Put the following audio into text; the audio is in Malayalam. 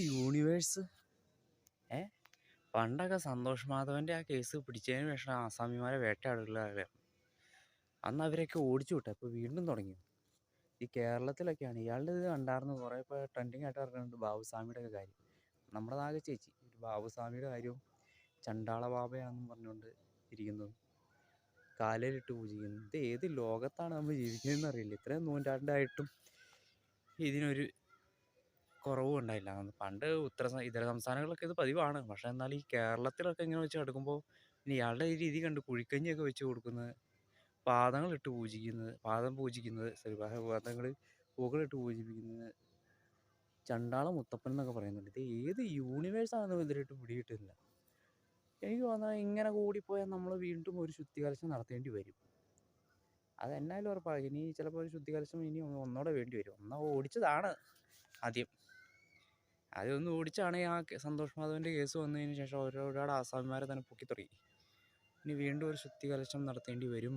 യൂണിവേഴ്സ് ഏ പണ്ടൊക്കെ സന്തോഷ് മാധവൻ്റെ ആ കേസ് പിടിച്ചതിന് ശേഷം ആസാമിമാരെ വേട്ടയാടുകയാണ്. അന്ന് അവരൊക്കെ ഓടിച്ചു വിട്ടു. അപ്പോൾ വീണ്ടും തുടങ്ങി. ഈ കേരളത്തിലൊക്കെയാണ് ഇയാളുടെ ഇത് കണ്ടായിരുന്നു. കുറേ ഇപ്പോൾ ട്രെൻഡിങ് ആയിട്ട് ഇറങ്ങുന്നുണ്ട് ബാബുസ്വാമിയുടെ ഒക്കെ കാര്യം. നമ്മുടെ നാഗ ചേച്ചി ബാബുസ്വാമിയുടെ കാര്യവും ചണ്ടാള ബാബയാണെന്നും പറഞ്ഞുകൊണ്ട് ഇരിക്കുന്നതും കാലയിലിട്ട് പൂജിക്കുന്നു. ഇത് ഏത് ലോകത്താണ് നമ്മൾ ജീവിക്കുന്നതെന്ന് അറിയില്ല. ഇത്രയും നൂറ്റാണ്ടായിട്ടും ഇതിനൊരു കുറവും ഉണ്ടായില്ല. പണ്ട് ഇതര സംസ്ഥാനങ്ങളിലൊക്കെ ഇത് പതിവാണ്. പക്ഷേ എന്നാൽ ഈ കേരളത്തിലൊക്കെ ഇങ്ങനെ വെച്ച് എടുക്കുമ്പോൾ ഇനി ഇയാളുടെ ഈ രീതി കണ്ട് കുഴിക്കഞ്ഞിയൊക്കെ വെച്ച് കൊടുക്കുന്നത്, പാദങ്ങളിട്ട് പൂജിക്കുന്നത്, പാദങ്ങൾ പൂക്കളിട്ട് പൂജിപ്പിക്കുന്നത്, ചണ്ടാള മുത്തപ്പൻ എന്നൊക്കെ പറയുന്നുണ്ട്. ഇത് ഏത് യൂണിവേഴ്സാണെന്ന് ഇതിലിട്ട് പിടികിട്ടില്ല. എനിക്ക് തോന്നുന്നത് ഇങ്ങനെ കൂടിപ്പോയാൽ നമ്മൾ വീണ്ടും ഒരു ശുദ്ധികലശം നടത്തേണ്ടി വരും. അതെന്നാലും ഉറപ്പാണ്. ഇനി ചിലപ്പോൾ ഒരു ശുദ്ധികലശം ഇനി ഒന്നോടെ വേണ്ടി വരും. ഓടിച്ചതാണ് ആദ്യം ഒന്ന് ഓടിച്ചാണ് ആ സന്തോഷ് മാധവൻ്റെ കേസ് വന്നതിന് ശേഷം ഒരുപാട് ആസാമിമാരെ തന്നെ പൊക്കി തുടങ്ങി. ഇനി വീണ്ടും ഒരു ശുദ്ധികലശം നടത്തേണ്ടി വരും.